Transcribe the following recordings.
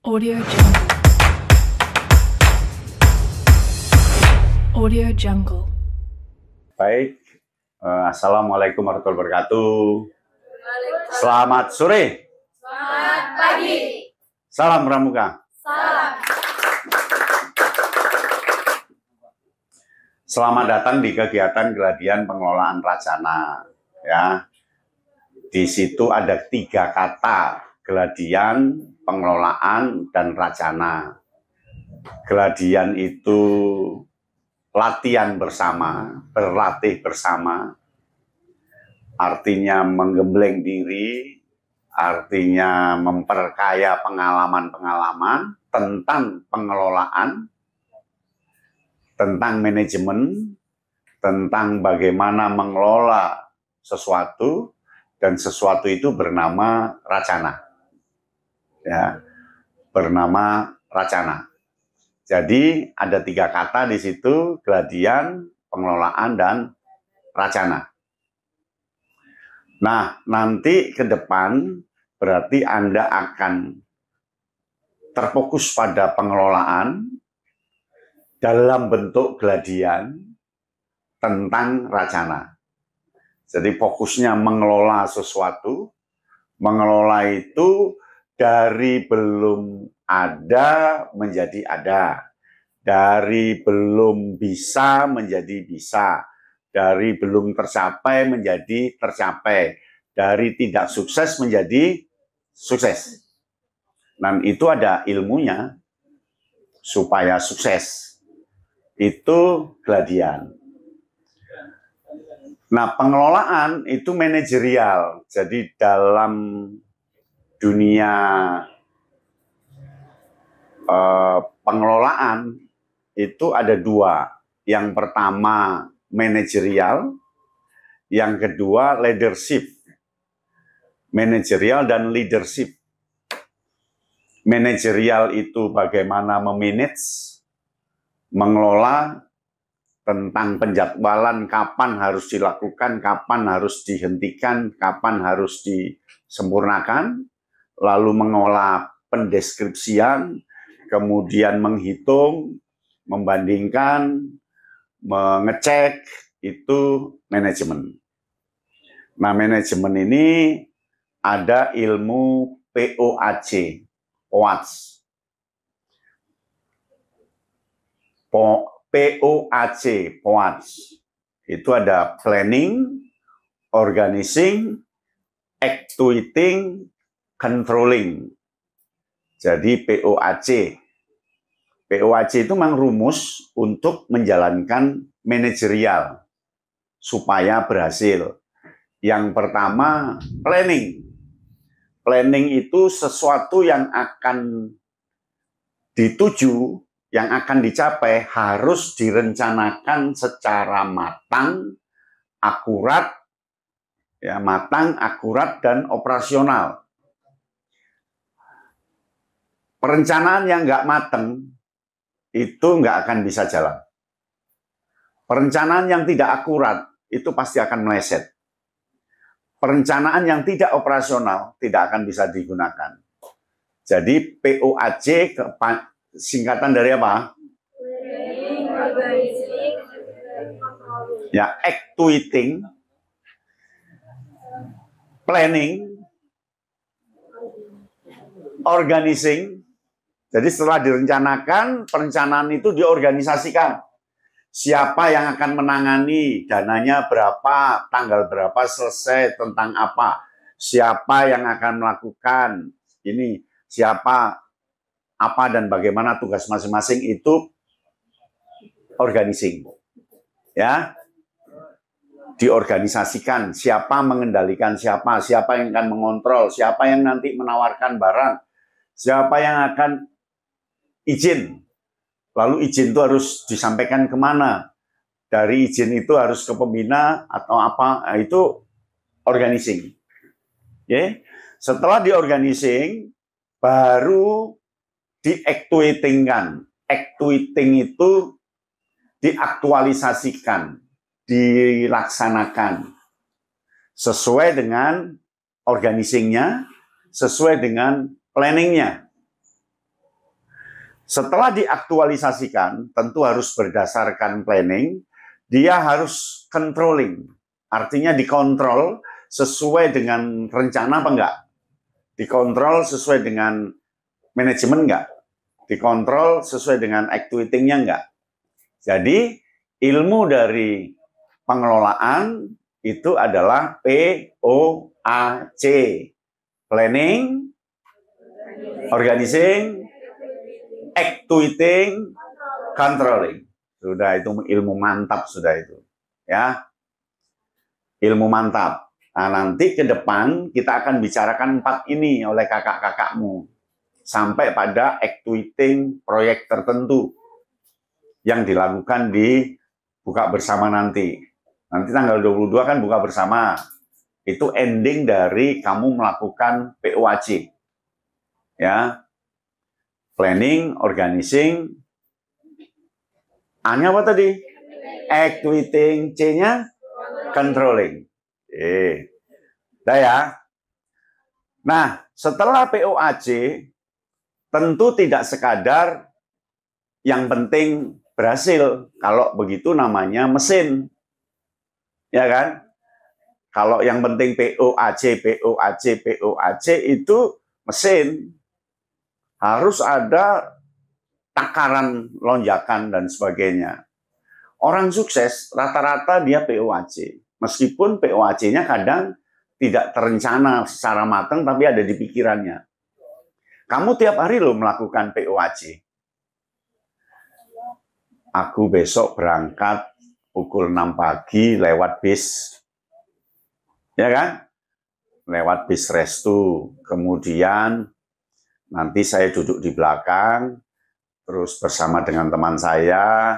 Audio Jungle. Audio Jungle. Baik, Assalamualaikum warahmatullahi wabarakatuh. Selamat sore. Selamat pagi. Salam Pramuka. Salam. Selamat datang di kegiatan Geladian Pengelolaan Racana. Ya, di situ ada 3 kata: geladian, pengelolaan, dan racana. Geladian itu latihan bersama, berlatih bersama, artinya menggembleng diri, artinya memperkaya pengalaman-pengalaman tentang pengelolaan, tentang manajemen, tentang bagaimana mengelola sesuatu, dan sesuatu itu bernama racana. Ya, bernama racana. Jadi ada 3 kata di situ: geladian, pengelolaan, dan racana. Nah, nanti ke depan berarti Anda akan terfokus pada pengelolaan dalam bentuk geladian tentang racana. Jadi fokusnya mengelola sesuatu. Mengelola itu dari belum ada menjadi ada, dari belum bisa menjadi bisa, dari belum tercapai menjadi tercapai, dari tidak sukses menjadi sukses. Dan itu ada ilmunya supaya sukses. Itu geladian. Nah, pengelolaan itu manajerial. Jadi dalam dunia pengelolaan itu ada 2. Yang pertama manajerial, yang kedua leadership. Manajerial dan leadership. Manajerial itu bagaimana memanage, mengelola, tentang penjadwalan kapan harus dilakukan, kapan harus dihentikan, kapan harus disempurnakan, lalu mengolah pendeskripsian, kemudian menghitung, membandingkan, mengecek, itu manajemen. Nah, manajemen ini ada ilmu POAC, POAC. Itu ada planning, organizing, actuating, controlling. Jadi POAC. POAC itu memang rumus untuk menjalankan manajerial supaya berhasil. Yang pertama, planning. Planning itu sesuatu yang akan dituju, yang akan dicapai harus direncanakan secara matang, akurat, dan operasional. Perencanaan yang nggak matang itu nggak akan bisa jalan. Perencanaan yang tidak akurat itu pasti akan meleset. Perencanaan yang tidak operasional tidak akan bisa digunakan. Jadi POAC singkatan dari apa? Ya, actuating, planning, organizing. Jadi setelah direncanakan, perencanaan itu diorganisasikan. Siapa yang akan menangani, dananya berapa, tanggal berapa selesai, tentang apa. Siapa yang akan melakukan ini, siapa, apa, dan bagaimana tugas masing-masing, itu organizing. Ya, diorganisasikan, siapa mengendalikan siapa yang akan mengontrol, siapa yang nanti menawarkan barang, siapa yang akan izin. Lalu izin itu harus disampaikan kemana? Dari izin itu harus ke pembina atau apa? Nah, itu organizing. Okay. Setelah diorganising, baru diaktuatingkan. Actuating itu diaktualisasikan, dilaksanakan sesuai dengan organizingnya, sesuai dengan planningnya. Setelah diaktualisasikan, tentu harus berdasarkan planning, dia harus controlling. Artinya dikontrol sesuai dengan rencana apa enggak? Dikontrol sesuai dengan manajemen enggak? Dikontrol sesuai dengan activiting-nya enggak? Jadi, ilmu dari pengelolaan itu adalah POAC. Planning, organizing, activating, controlling. Sudah itu ilmu mantap sudah itu. Ya. Ilmu mantap. Nah, nanti ke depan kita akan bicarakan 4 ini oleh kakak-kakakmu. Sampai pada activating proyek tertentu yang dilakukan di buka bersama nanti. Nanti tanggal 22 kan buka bersama. Itu ending dari kamu melakukan POAC. Ya. Planning, organizing, A-nya apa tadi? Activating, C-nya controlling. Udah ya. Nah, setelah POAC, tentu tidak sekadar yang penting berhasil. Kalau begitu namanya mesin. Ya kan? Kalau yang penting POAC, POAC, POAC itu mesin. Harus ada takaran, lonjakan, dan sebagainya. Orang sukses, rata-rata dia POAC. Meskipun POAC-nya kadang tidak terencana secara matang, tapi ada di pikirannya. Kamu tiap hari loh melakukan POAC. Aku besok berangkat pukul 6 pagi lewat bis. Ya kan? Lewat bis restu. Kemudian nanti saya duduk di belakang, terus bersama dengan teman saya,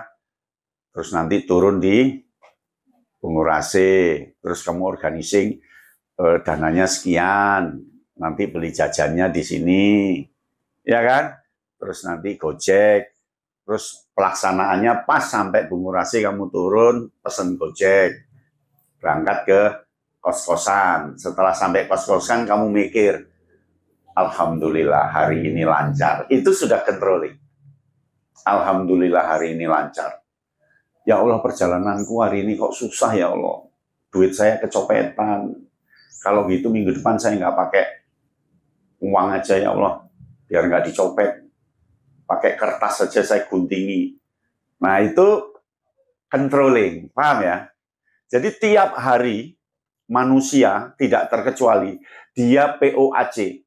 terus nanti turun di Bungurase, terus kamu organizing dananya sekian, nanti beli jajannya di sini, ya kan? Terus nanti Gojek, terus pelaksanaannya pas sampai Bungurase kamu turun, pesen Gojek, berangkat ke kos-kosan. Setelah sampai kos-kosan kamu mikir, alhamdulillah hari ini lancar. Itu sudah controlling. Alhamdulillah hari ini lancar. Ya Allah, perjalananku hari ini kok susah ya Allah. Duit saya kecopetan. Kalau gitu minggu depan saya nggak pakai uang aja ya Allah. Biar nggak dicopet. Pakai kertas saja saya guntingi. Nah itu controlling. Paham ya? Jadi tiap hari manusia tidak terkecuali dia POAC.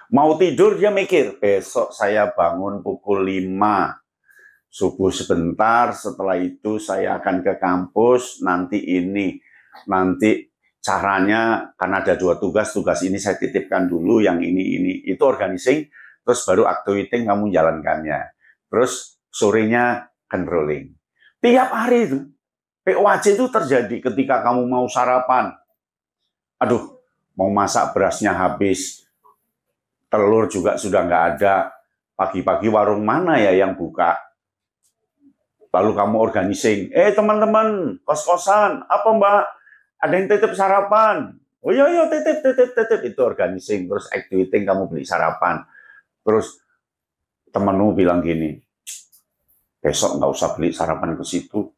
Mau tidur dia mikir, besok saya bangun pukul 5, subuh sebentar, setelah itu saya akan ke kampus, nanti ini, nanti caranya, karena ada 2 tugas, tugas ini saya titipkan dulu, yang ini, itu organizing, terus baru activating kamu jalankannya. Terus sorenya controlling. Tiap hari itu, POAC itu terjadi ketika kamu mau sarapan. Aduh, mau masak berasnya habis, telur juga sudah nggak ada. Pagi-pagi warung mana ya yang buka? Lalu kamu organizing. Teman-teman, kos-kosan. Apa mbak? Ada yang titip sarapan? Oh iya, titip. Itu organizing. Terus activating kamu beli sarapan. Terus temenmu bilang gini, besok nggak usah beli sarapan ke situ.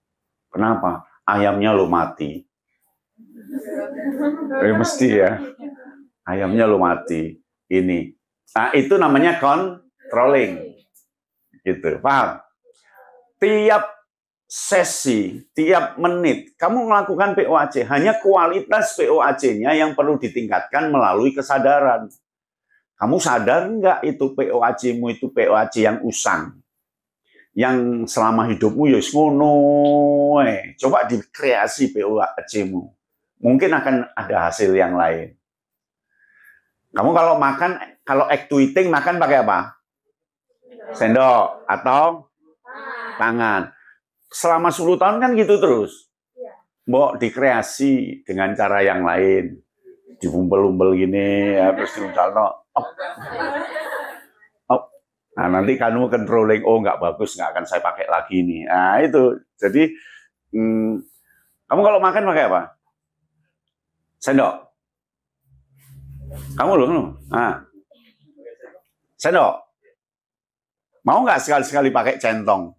Kenapa? Ayamnya lo mati. Mesti ya. Ayamnya lo mati. Ini. Nah, itu namanya controlling. Gitu, paham? Tiap sesi, tiap menit, kamu melakukan POAC. Hanya kualitas POAC-nya yang perlu ditingkatkan melalui kesadaran. Kamu sadar nggak itu POAC-mu itu POAC yang usang? Yang selama hidupmu ya ngono. Coba dikreasi POAC-mu. Mungkin akan ada hasil yang lain. Kamu kalau makan, kalau activating makan pakai apa? Sendok atau tangan. Selama 10 tahun kan gitu terus. Mbok dikreasi dengan cara yang lain. Diumpel-umpel gini, ya, terus diuncalno. Nah, nanti kamu controlling, oh nggak bagus, nggak akan saya pakai lagi nih. Nah, itu. Jadi, kamu kalau makan pakai apa? Sendok. Kamu loh. Nah. Sendok. Mau nggak sekali-sekali pakai centong?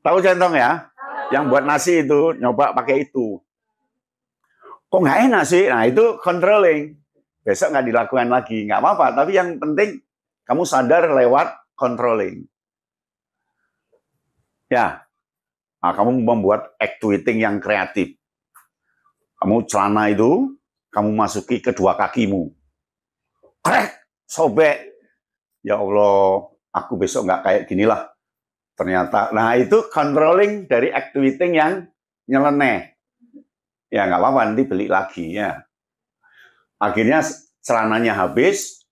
Tahu centong ya? Yang buat nasi itu, nyoba pakai itu. Kok nggak enak sih? Nah, itu controlling. Besok nggak dilakukan lagi. Nggak apa-apa, tapi yang penting kamu sadar lewat controlling. Ya, nah, kamu membuat acting yang kreatif. Kamu celana itu, kamu masuki kedua kakimu. Krek, sobek. Ya Allah, aku besok nggak kayak ginilah. Ternyata, nah itu controlling dari acting yang nyeleneh. Ya nggak apa-apa, nanti beli lagi ya. Akhirnya celananya habis,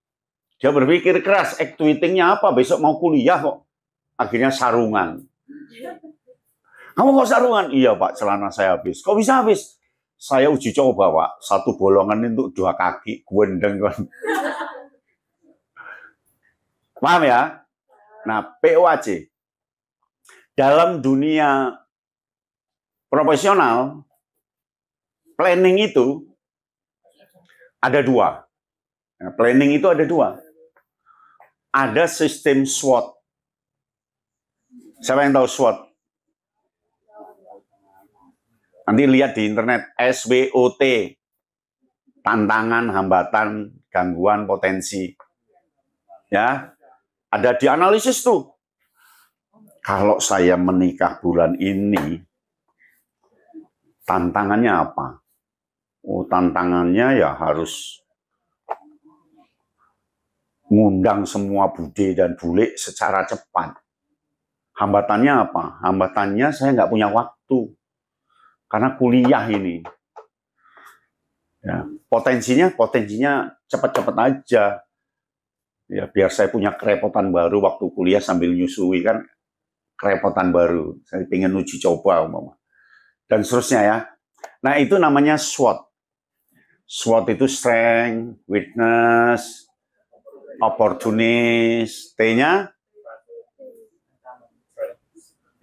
dia berpikir keras, acting-nya apa? Besok mau kuliah kok. Akhirnya sarungan. Kamu kok sarungan? Iya Pak, celana saya habis. Kok bisa habis? Saya uji coba Pak, satu bolongan itu 2 kaki, gwendeng kan. Paham ya? Nah, POAC. Dalam dunia profesional, planning itu ada 2. Nah, planning itu ada 2. Ada sistem SWOT. Siapa yang tahu SWOT? Nanti lihat di internet, SWOT. Tantangan, hambatan, gangguan, potensi. Ya, ada di analisis tuh. Kalau saya menikah bulan ini, tantangannya apa? Oh, tantangannya ya harus ngundang semua bude dan bule secara cepat. Hambatannya apa? Hambatannya saya nggak punya waktu. Karena kuliah ini. Ya, potensinya cepat-cepat aja. Ya, biar saya punya kerepotan baru waktu kuliah sambil nyusui kan. Kerepotan baru. Saya ingin uji coba, umpama. Dan seterusnya ya. Nah, itu namanya SWOT. SWOT itu strength, weakness, opportunist. T-nya?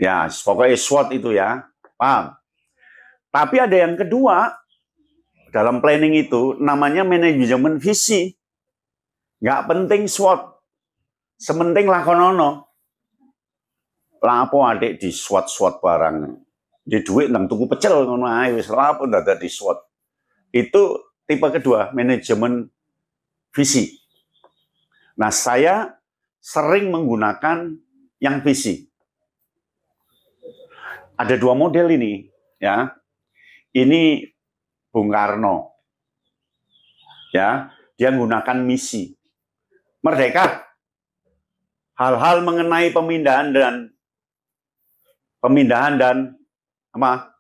Ya, pokoknya SWOT itu ya. Paham? Tapi ada yang kedua, dalam planning itu, namanya manajemen visi. Nggak penting SWOT. Sementing lakonono. Lapo adik di SWOT barang. Di duit nang tuku pecel ngono ae wis lapo ndak di SWOT. Itu tipe kedua, manajemen visi. Nah, saya sering menggunakan yang visi. Ada 2 model ini, ya. Ini Bung Karno. Ya, dia menggunakan misi. Merdeka. Hal-hal mengenai pemindahan dan apa?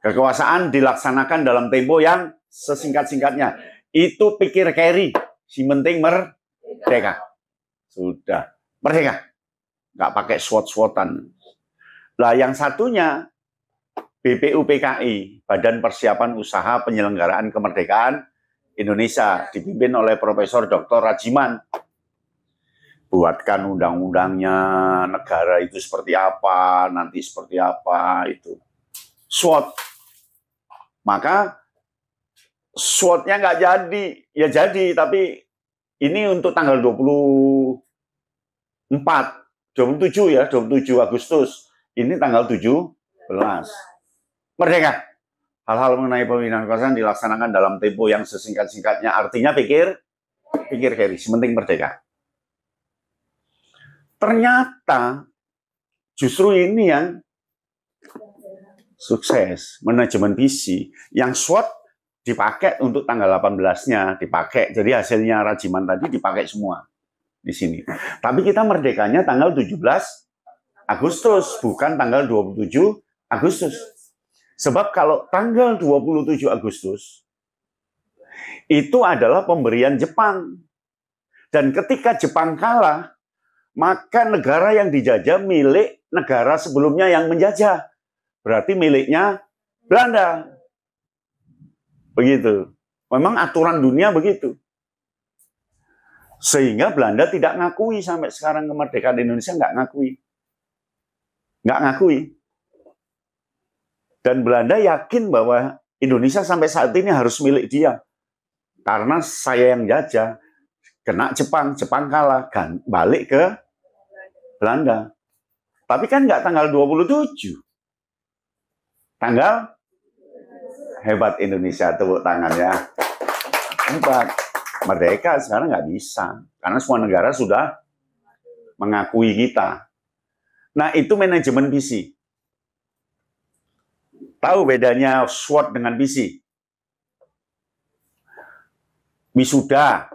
Kekuasaan dilaksanakan dalam tempo yang sesingkat-singkatnya. Itu pikir carry, si penting merdeka. Sudah, merdeka. Nggak pakai SWOT-SWOTan. Lah yang satunya, BPUPKI, Badan Persiapan Usaha Penyelenggaraan Kemerdekaan Indonesia, dipimpin oleh Profesor Dr. Rajiman. Buatkan undang-undangnya, negara itu seperti apa, nanti seperti apa, itu. SWOT. Maka SWOT-nya nggak jadi. Ya jadi, tapi ini untuk tanggal 27 ya, 27 Agustus. Ini tanggal 17. Merdeka. Hal-hal mengenai pemindahan kekuasaan dilaksanakan dalam tempo yang sesingkat-singkatnya. Artinya pikir carry, sementing merdeka. Ternyata justru ini yang sukses, manajemen visi. Yang SWOT dipakai untuk tanggal 18-nya, dipakai. Jadi hasilnya Rajiman tadi dipakai semua di sini. Tapi kita merdekanya tanggal 17 Agustus, bukan tanggal 27 Agustus. Sebab kalau tanggal 27 Agustus, itu adalah pemberian Jepang. Dan ketika Jepang kalah, maka negara yang dijajah milik negara sebelumnya yang menjajah. Berarti miliknya Belanda. Begitu. Memang aturan dunia begitu. Sehingga Belanda tidak ngakui sampai sekarang kemerdekaan Indonesia, nggak ngakui. Nggak ngakui. Dan Belanda yakin bahwa Indonesia sampai saat ini harus milik dia. Karena saya yang jajah. kena Jepang, Jepang kalah, balik ke Belanda. Tapi kan nggak tanggal 27. Tanggal hebat Indonesia, tepuk tangan ya. Hebat. Merdeka sekarang nggak bisa. Karena semua negara sudah mengakui kita. Nah, itu manajemen visi. Tahu bedanya SWOT dengan visi? Wisuda.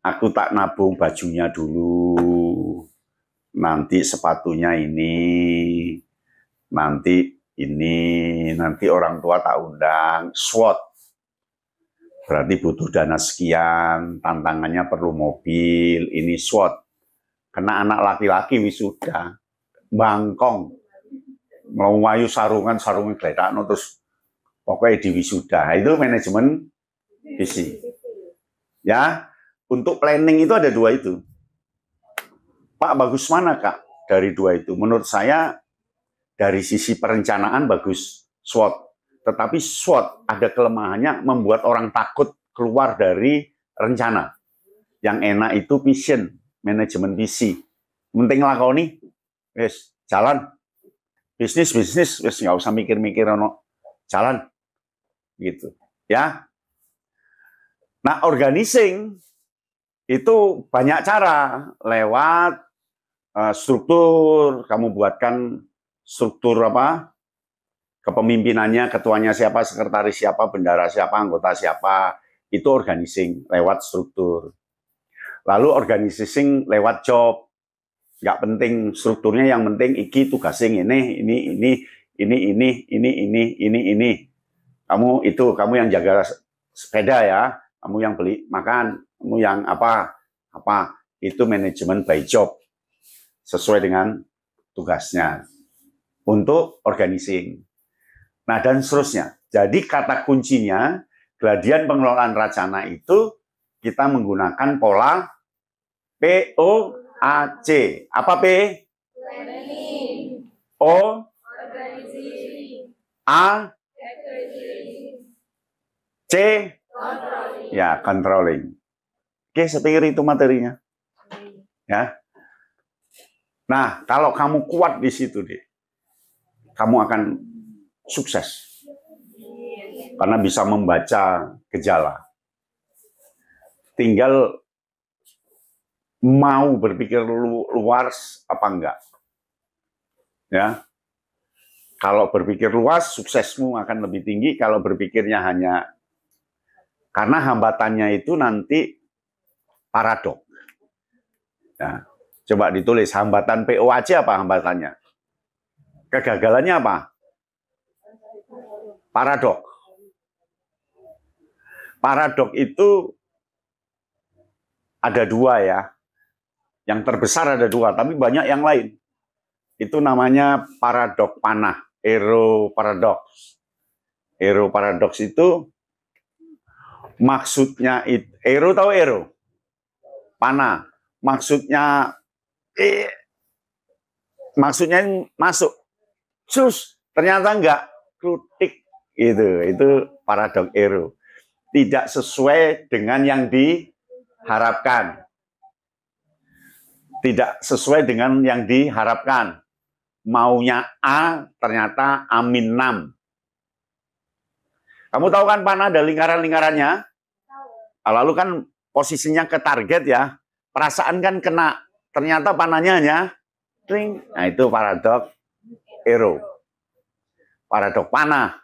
Aku tak nabung bajunya dulu. Nanti sepatunya ini. Nanti orang tua tak undang. SWOT. Berarti butuh dana sekian, tantangannya perlu mobil, ini SWOT. Kena anak laki-laki wisuda, bangkong. Mau wayu sarungan geledak, terus pokoknya di wisuda. Itu manajemen visi. Ya, untuk planning itu ada 2 itu. Pak, bagus mana Kak dari 2 itu? Menurut saya dari sisi perencanaan bagus SWOT. Tetapi SWOT ada kelemahannya membuat orang takut keluar dari rencana. Yang enak itu vision, manajemen visi. Penting lakoni, wes jalan. Bisnis, wes nggak usah mikir-mikir, jalan. Gitu. Ya. Nah, organizing itu banyak cara. Lewat struktur, kamu buatkan struktur apa? Kepemimpinannya, ketuanya siapa, sekretaris siapa, bendara siapa, anggota siapa, itu organizing lewat struktur. Lalu organizing lewat job. Nggak penting strukturnya, yang penting iki tugasing ini. Kamu yang jaga sepeda ya, kamu yang beli makan, kamu yang apa, itu manajemen by job. Sesuai dengan tugasnya. Untuk organizing. Nah, dan seterusnya. Jadi kata kuncinya, Gladian pengelolaan rencana itu kita menggunakan pola POAC. Apa P? Planning. O? Organizing. A? C? Controlling. Ya, controlling. Oke, saya pikir itu materinya. Ya. Nah, kalau kamu kuat di situ, kamu akan sukses. Karena bisa membaca gejala. Tinggal mau berpikir luas apa enggak. Ya. Kalau berpikir luas, suksesmu akan lebih tinggi. Kalau berpikirnya hanya karena hambatannya itu nanti paradok. Ya. Coba ditulis hambatan POAC apa hambatannya? Kegagalannya apa? Paradok. Paradok itu ada 2 ya. Yang terbesar ada 2, tapi banyak yang lain. Itu namanya paradok panah, Aero paradox. Aero paradox itu maksudnya Aero, tahu Aero? Panah. Maksudnya masuk. Sus, ternyata enggak. Klutik. Itu paradok Aero. Tidak sesuai dengan yang diharapkan. Tidak sesuai dengan yang diharapkan. Maunya A, ternyata -6. Kamu tahu kan panah ada lingkaran-lingkarannya? Lalu kan posisinya ke target ya. Perasaan kan kena. Ternyata panahnya hanya ring. Nah, itu paradok Aero. Paradok panah.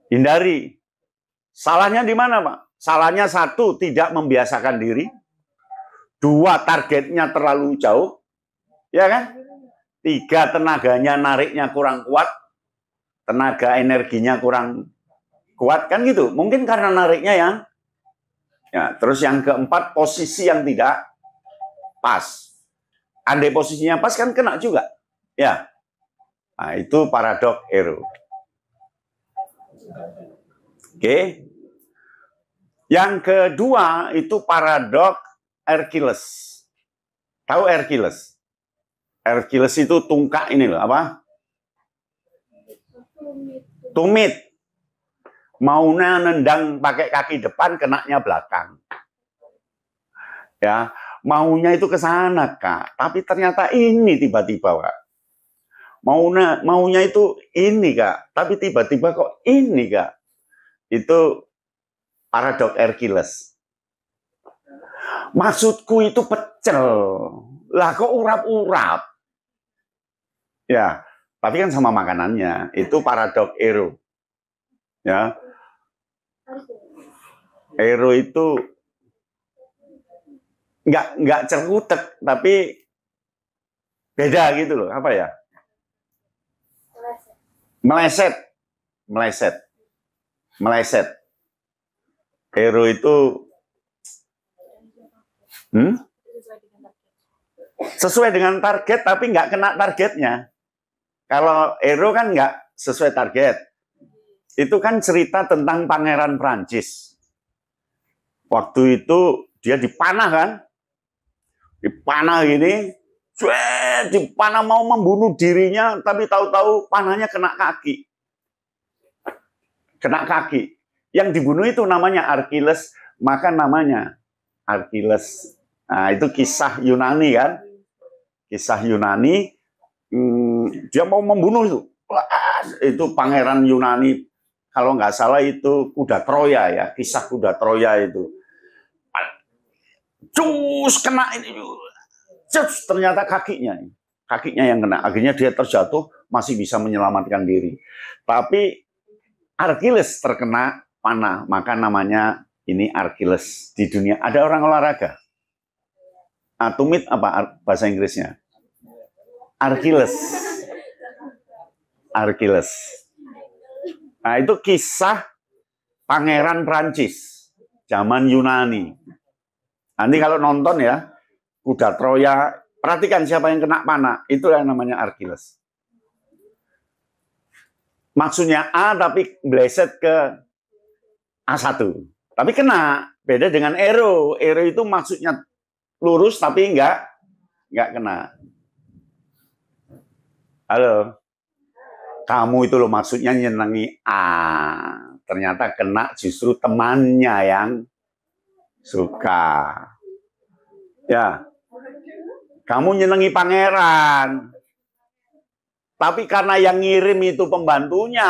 Hindari. Salahnya di mana, Pak? Salahnya 1, tidak membiasakan diri. 2, targetnya terlalu jauh. Ya kan? 3, tenaganya nariknya kurang kuat. Tenaga energinya kurang kuat. Kan gitu. Mungkin karena nariknya yang ya, terus yang keempat, posisi yang tidak pas. Andai posisinya pas kan kena juga. Ya. Nah, itu paradok Aero. Oke. Yang kedua itu paradok Hercules. Tahu Hercules? Hercules itu tungkak ini loh, apa? Tumit. Maunya nendang pakai kaki depan, kenaknya belakang. Ya, maunya itu ke sana, Kak. Tapi ternyata ini tiba-tiba, Kak. Maunya itu ini, Kak. Tapi tiba-tiba kok ini, Kak. Itu paradok Hercules. Maksudku itu pecel. Lah kok urap-urap? Ya, tapi kan sama makanannya. Itu paradok Ero. Ya. Ero itu nggak cerutek, tapi beda gitu loh. Apa ya? Meleset. Ero itu sesuai dengan target, tapi nggak kena targetnya. Kalau Ero kan nggak sesuai target. Itu kan cerita tentang pangeran Prancis. Waktu itu dia dipanah kan, dipanah gini, dipanah mau membunuh dirinya, tapi tahu-tahu panahnya kena kaki. Yang dibunuh itu namanya Achilles, maka namanya Achilles. Nah, itu kisah Yunani kan, kisah Yunani. Dia mau membunuh itu pangeran Yunani. Kalau nggak salah itu kuda Troya ya, kisah kuda Troya itu. Cus kena ini, cus ternyata kakinya yang kena. Akhirnya dia terjatuh, masih bisa menyelamatkan diri. Tapi Achilles terkena panah, maka namanya ini Achilles di dunia. Ada orang olahraga. Tumit apa bahasa Inggrisnya? Achilles. Nah, itu kisah pangeran Prancis zaman Yunani. Nanti kalau nonton ya, kuda Troya, perhatikan siapa yang kena panah, itu yang namanya Achilles. Maksudnya A tapi bleset ke A1. Tapi kena, beda dengan Ero. Ero itu maksudnya lurus tapi enggak kena. Halo. Kamu itu loh maksudnya nyenengi A. Ternyata kena justru temannya yang suka. Ya. Kamu nyenengi pangeran. Tapi karena yang ngirim itu pembantunya,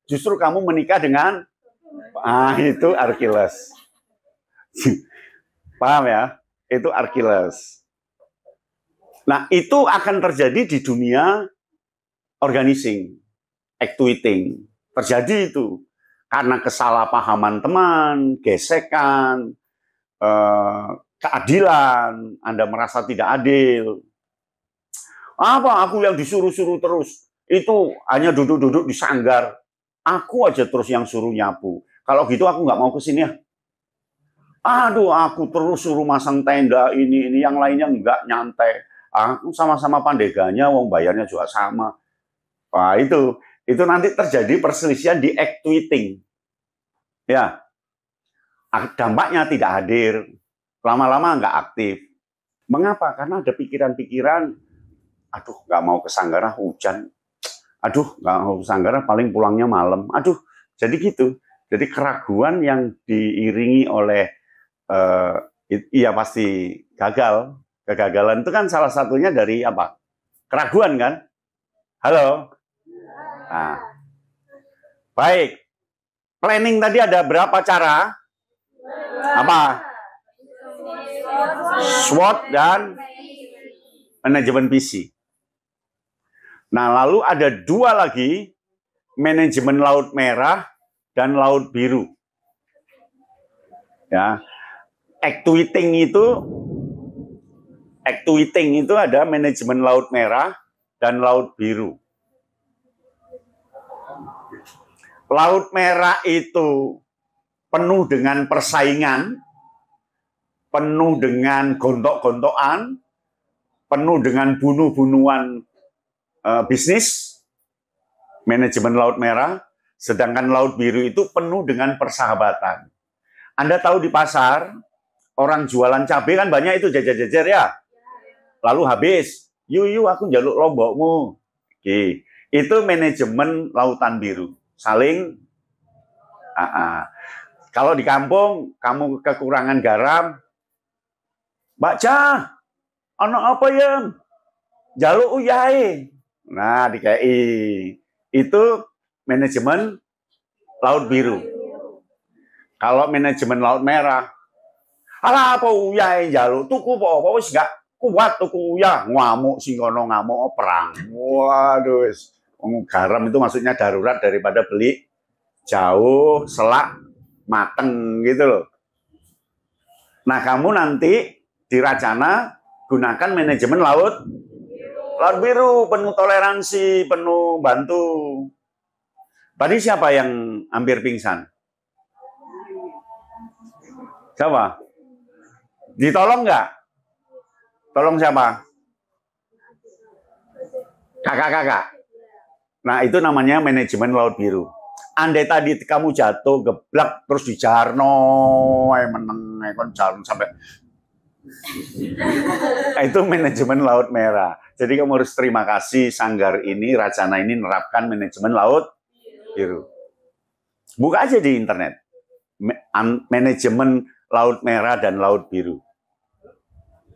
justru kamu menikah dengan itu Achilles. Paham ya? Itu Achilles. Nah, itu akan terjadi di dunia organizing, actuating. Terjadi itu. Karena kesalahpahaman teman, gesekan, keadilan, Anda merasa tidak adil. Apa aku yang disuruh-suruh terus? Itu hanya duduk-duduk di sanggar. Aku aja terus yang suruh nyapu. Kalau gitu aku nggak mau kesini ya. Aduh, aku terus suruh masang tenda ini yang lainnya nggak nyantai. Aku sama-sama pandeganya, wong bayarnya juga sama. Wah, itu nanti terjadi perselisihan di actuating. Ya, dampaknya tidak hadir. Lama-lama nggak aktif. Mengapa? Karena ada pikiran-pikiran, aduh, nggak mau ke Sanggara hujan. Aduh, nggak mau ke Sanggara paling pulangnya malam. Aduh, jadi gitu. Jadi keraguan yang diiringi oleh, iya pasti gagal. Kegagalan itu kan salah satunya dari apa? Keraguan kan? Halo? Nah, baik. Planning tadi ada berapa cara? Apa? SWOT dan manajemen visi. Nah, lalu ada dua lagi, manajemen laut merah dan laut biru. Ya, actuating itu ada manajemen laut merah dan laut biru. Laut merah itu penuh dengan persaingan, penuh dengan gontok-gontokan, penuh dengan bunuh-bunuhan bisnis, manajemen laut merah, sedangkan laut biru itu penuh dengan persahabatan. Anda tahu di pasar, orang jualan cabai kan banyak itu jajar-jajar ya. Lalu habis, yuk aku njaluk lombokmu. Oke. Itu manajemen lautan biru. Saling, kalau di kampung, kamu kekurangan garam, Mbak Cah, anak apa ya? Jaluk uyai. Nah, DKI. Itu manajemen Laut Biru. Kalau manajemen Laut Merah, alah apa uyai jaluk tuku apa wis gak kuat tuku uyah, ngamuk sing kono ngamuk perang. Waduh, garam itu maksudnya darurat daripada beli jauh selak mateng gitu loh. Nah, kamu nanti di Racana gunakan manajemen Laut Biru, penuh toleransi, penuh bantu. Tadi siapa yang hampir pingsan? Siapa? Ditolong nggak? Tolong siapa? Kakak-kakak. Nah, itu namanya manajemen Laut Biru. Andai tadi kamu jatuh, geblak, terus dijarno, meneng, kon jarno sampai. Nah, itu manajemen Laut Merah. Jadi kamu harus terima kasih Sanggar ini, Racana ini menerapkan manajemen Laut Biru. Buka aja di internet. Manajemen Laut Merah dan Laut Biru.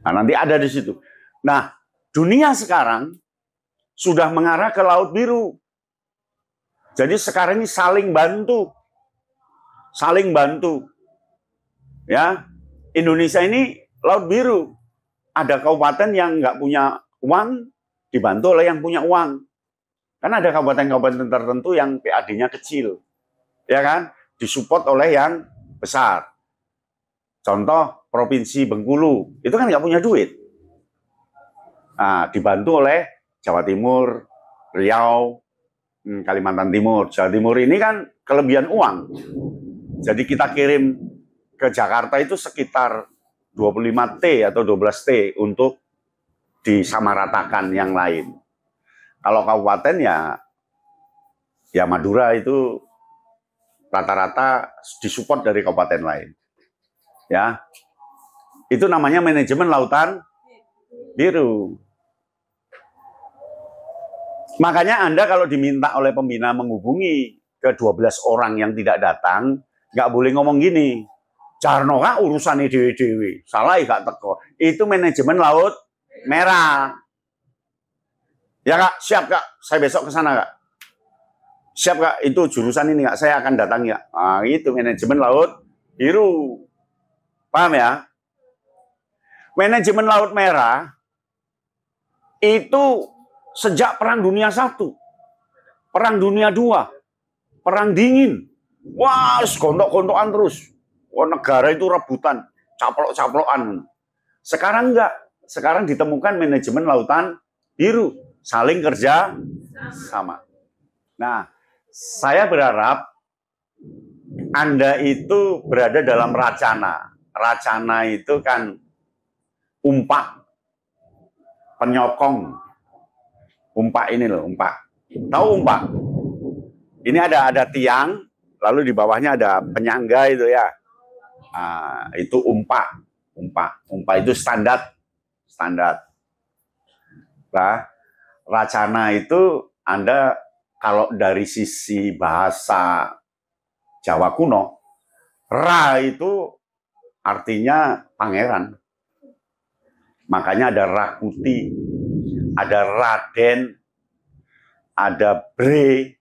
Nah, nanti ada di situ. Nah, dunia sekarang sudah mengarah ke Laut Biru. Jadi sekarang ini saling bantu. Saling bantu. Ya, Indonesia ini Laut Biru. Ada kabupaten yang nggak punya uang, dibantu oleh yang punya uang. Karena ada kabupaten-kabupaten tertentu yang PAD-nya kecil. Ya kan? Disupport oleh yang besar. Contoh, Provinsi Bengkulu. Itu kan nggak punya duit. Nah, dibantu oleh Jawa Timur, Riau, Kalimantan Timur. Jawa Timur ini kan kelebihan uang. Jadi kita kirim ke Jakarta itu sekitar 25 T atau 12 T untuk disamaratakan yang lain. Kalau kabupaten ya Madura itu rata-rata disupport dari kabupaten lain. Ya. Itu namanya manajemen Lautan Biru. Makanya Anda kalau diminta oleh pembina menghubungi ke 12 orang yang tidak datang, nggak boleh ngomong gini. Jarno kak urusan dewe-dewe, salah gak teko. Itu manajemen Laut Merah. Ya kak, siap kak, saya besok ke sana kak. Siap kak, itu jurusan ini kak, saya akan datang ya. Nah, itu manajemen Laut Biru. Paham ya? Manajemen Laut Merah itu sejak Perang Dunia I, Perang Dunia II, Perang Dingin. Wah, gontok-gontokan terus. Wah, negara itu rebutan, caplok-caplokan. Sekarang enggak. Sekarang ditemukan manajemen Lautan Biru. Saling kerja sama. Nah, saya berharap Anda itu berada dalam Racana. Racana itu kan umpak, penyokong. Umpak ini loh, umpak. Tahu umpak? Ini ada tiang, lalu di bawahnya ada penyangga itu ya. Nah, itu umpak. Umpak itu standar. Nah, Racana itu Anda kalau dari sisi bahasa Jawa kuno, Ra itu artinya pangeran. Makanya ada Rakuti, ada Raden, ada Bre,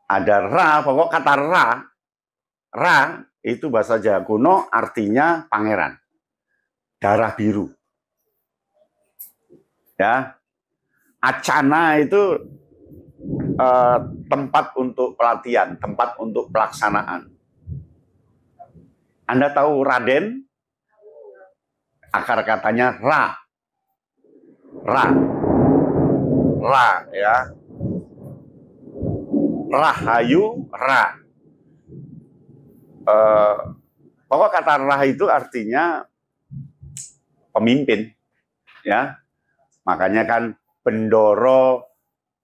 ada Ra, pokok kata Ra itu bahasa Jawa kuno artinya pangeran. Darah biru. Ya. Acana itu tempat untuk pelatihan, tempat untuk pelaksanaan. Anda tahu Raden? Akar katanya Ra. Ra ya. Rahayu, Ra. Pokok kata Ra itu artinya pemimpin, ya. Makanya kan Bendoro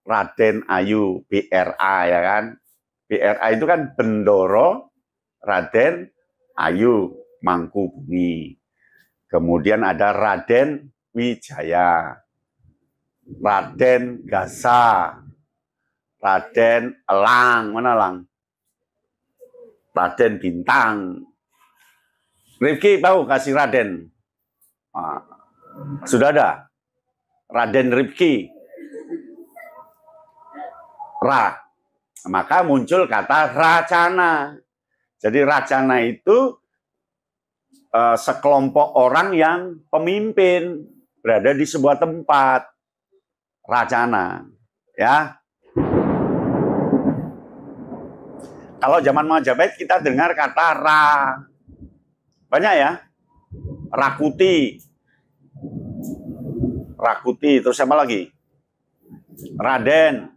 Raden Ayu, BRA ya kan. BRA itu kan Bendoro Raden Ayu Mangkubumi. Kemudian ada Raden Wijaya, Raden Gasa, Raden Elang, mana Elang? Raden Bintang. Rifki tahu kasih Raden? Nah, sudah ada Raden Rifki. Maka muncul kata racana. Jadi racana itu sekelompok orang yang pemimpin berada di sebuah tempat. Racana, ya. Kalau zaman Majapahit kita dengar kata ra. Banyak ya. Rakuti. Rakuti, terus siapa lagi? Raden.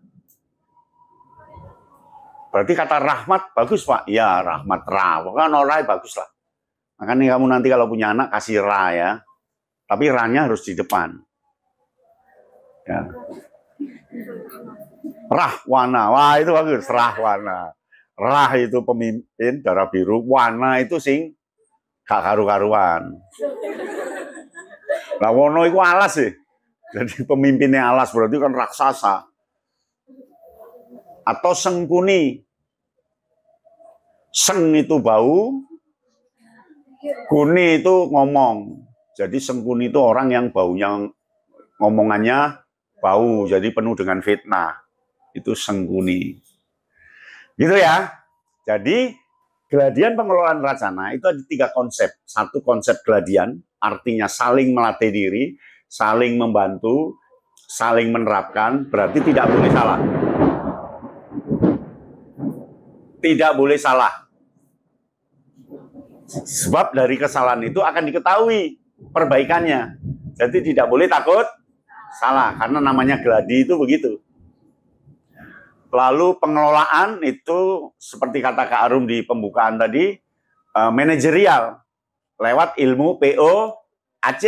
Berarti kata rahmat bagus, Pak. Ya, rahmat ra. Kan orang bagus lah. Makanya kamu nanti kalau punya anak kasih ra ya. Tapi ra-nya harus di depan. Ya. Rahwana. Wah, itu bagus. Rahwana. Rah itu pemimpin darah biru, wana itu sing gak karu-karuan. Lah wono itu alas sih. Jadi pemimpinnya alas berarti kan raksasa. Atau sengkuni. Seng itu bau, kuni itu ngomong. Jadi sengkuni itu orang yang baunya ngomongannya bau, jadi penuh dengan fitnah. Itu sengkuni. Gitu ya. Jadi geladian pengelolaan racana itu ada 3 konsep. Satu konsep geladian, artinya saling melatih diri, saling membantu, saling menerapkan, berarti tidak boleh salah. Tidak boleh salah. Sebab dari kesalahan itu akan diketahui perbaikannya. Jadi tidak boleh takut salah, karena namanya geladi itu begitu. Lalu pengelolaan itu seperti kata Kak Arum di pembukaan tadi, manajerial lewat ilmu POAC.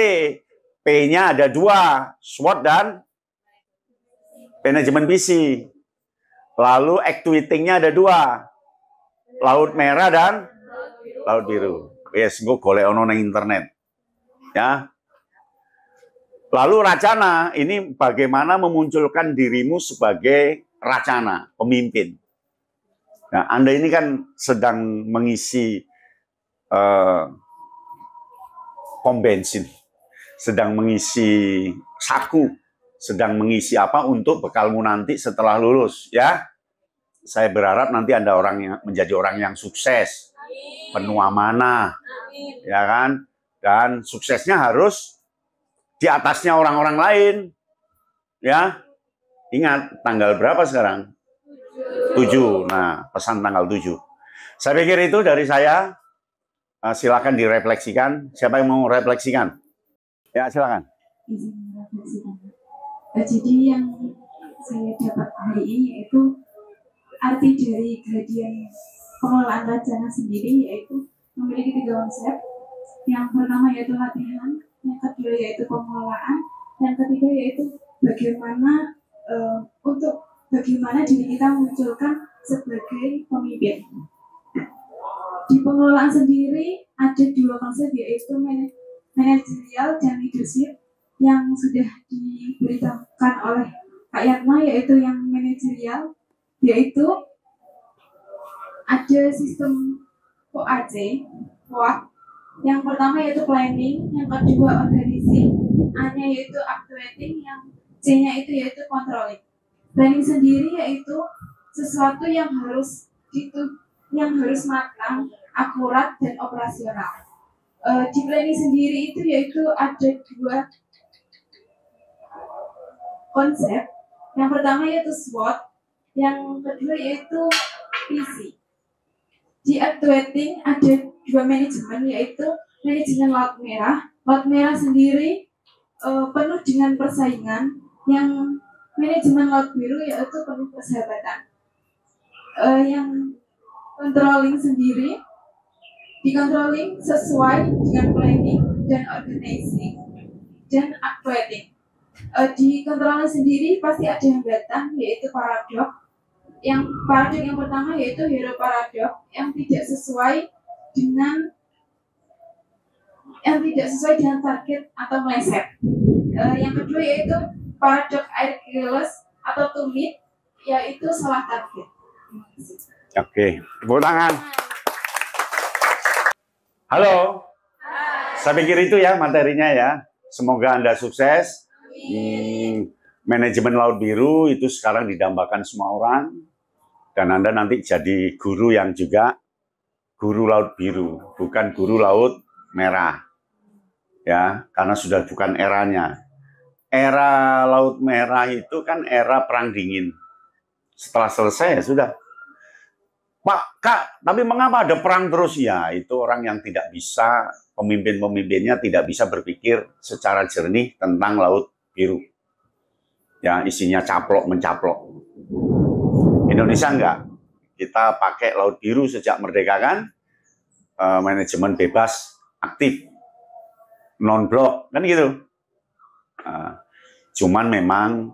P-nya ada 2, SWOT dan manajemen visi. Lalu activiting-nya ada 2, laut merah dan laut biru. Yes, gue golek ono nang internet. Ya. Lalu racana, ini bagaimana memunculkan dirimu sebagai racana, pemimpin. Nah, Anda ini kan sedang mengisi pom bensin, sedang mengisi saku, sedang mengisi apa untuk bekalmu nanti setelah lulus, ya. Saya berharap nanti Anda menjadi orang yang sukses, penuh amanah, ya kan? Dan suksesnya harus di atasnya orang-orang lain, ya. Ingat, tanggal berapa sekarang? 7. Nah, pesan tanggal 7. Saya pikir itu dari saya. Silakan direfleksikan. Siapa yang mau refleksikan? Ya, silakan. Jadi yang saya dapat hari ini yaitu arti dari geladian pengelolaan racana sendiri, yaitu memiliki 3 konsep. Yang pertama yaitu latihan, yang kedua yaitu pengelolaan, yang ketiga yaitu bagaimana bagaimana diri kita munculkan sebagai pemimpin. Di pengelolaan sendiri ada 2 konsep, yaitu manajerial dan leadership, yang sudah diberitakan oleh Kak Yatma, yaitu yang manajerial, yaitu ada sistem POAC. Yang pertama yaitu planning, yang kedua organizing, A-nya yaitu activating, yang C-nya itu yaitu controlling. Planning sendiri yaitu sesuatu yang harus matang, akurat, dan operasional. Di planning sendiri itu yaitu ada 2 konsep. Yang pertama yaitu SWOT, yang kedua yaitu visi. Di activating ada 2 manajemen, yaitu manajemen laut merah. Laut merah sendiri penuh dengan persaingan, yang manajemen laut biru yaitu penuh persahabatan. Yang controlling sendiri, di controlling sesuai dengan planning dan organizing dan activating. Di controlling sendiri pasti ada hambatan, yaitu paradok. Yang paradok yang pertama yaitu hero paradok, yang tidak sesuai dengan target atau meleset. Yang kedua yaitu paradok Achilles atau tumit, yaitu salah target. Oke, tepuk tangan. Halo. Saya pikir itu ya materinya ya. Semoga Anda sukses. Manajemen Laut Biru itu sekarang didambakan semua orang. Dan Anda nanti jadi guru yang juga guru Laut Biru, bukan guru Laut Merah. Ya, karena sudah bukan eranya. Era Laut Merah itu kan era Perang Dingin. Setelah selesai ya sudah. Pak, Kak, tapi mengapa ada perang terus? Ya, itu orang yang tidak bisa, pemimpin-pemimpinnya tidak bisa berpikir secara jernih tentang Laut Biru. Ya, isinya caplok mencaplok. Indonesia enggak. Kita pakai Laut Biru sejak merdeka kan, manajemen bebas, aktif, non-blok, kan gitu. Cuman memang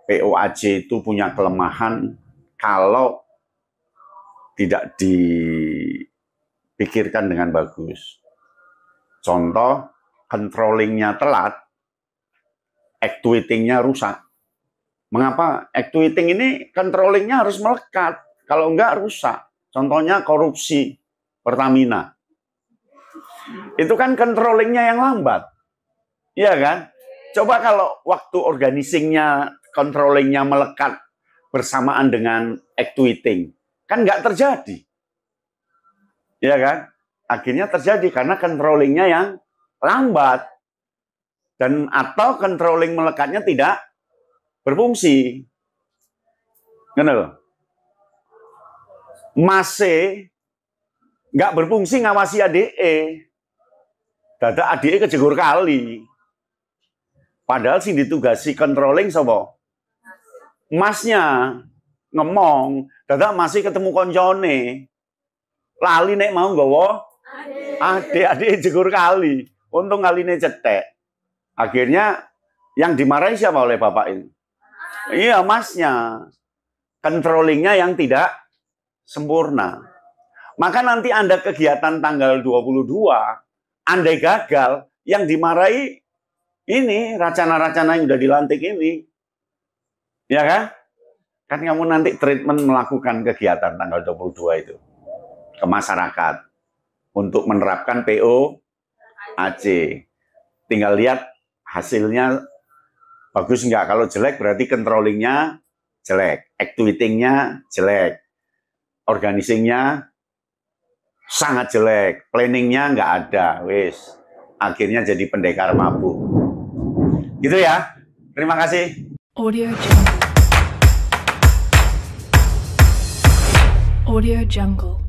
POAJ itu punya kelemahan kalau tidak dipikirkan dengan bagus. Contoh, controllingnya telat, actuating-nya rusak. Mengapa actuating ini controllingnya harus melekat? Kalau enggak rusak. Contohnya korupsi Pertamina. Itu kan controllingnya yang lambat. Iya kan? Coba kalau waktu organizingnya, controllingnya melekat bersamaan dengan actuating. Kan nggak terjadi. Iya kan? Akhirnya terjadi karena controllingnya yang lambat. Dan atau controlling melekatnya tidak berfungsi. Gitu. Masih nggak berfungsi ngawasi ADE. Dadak ADE kejegur kali. Padahal sih ditugasi controlling sapa? Masnya ngomong, dadak masih ketemu koncone. Lali nek mau nggawa adik jegur kali. Untung kaline cetek. Akhirnya yang dimarahi siapa oleh bapak ini? Iya, masnya. Controllingnya yang tidak sempurna. Maka nanti Anda kegiatan tanggal 22, andai gagal, yang dimarahi ini, racana-racana yang sudah dilantik ini. Ya kan? Kan kamu nanti treatment melakukan kegiatan tanggal 22 itu ke masyarakat untuk menerapkan POAJ. Tinggal lihat hasilnya bagus enggak. Kalau jelek berarti controllingnya jelek, actuatingnya jelek, organizingnya sangat jelek, planningnya enggak ada. Wis, akhirnya jadi pendekar mabuk. Gitu ya. Terima kasih. Audio Jungle. Audio Jungle.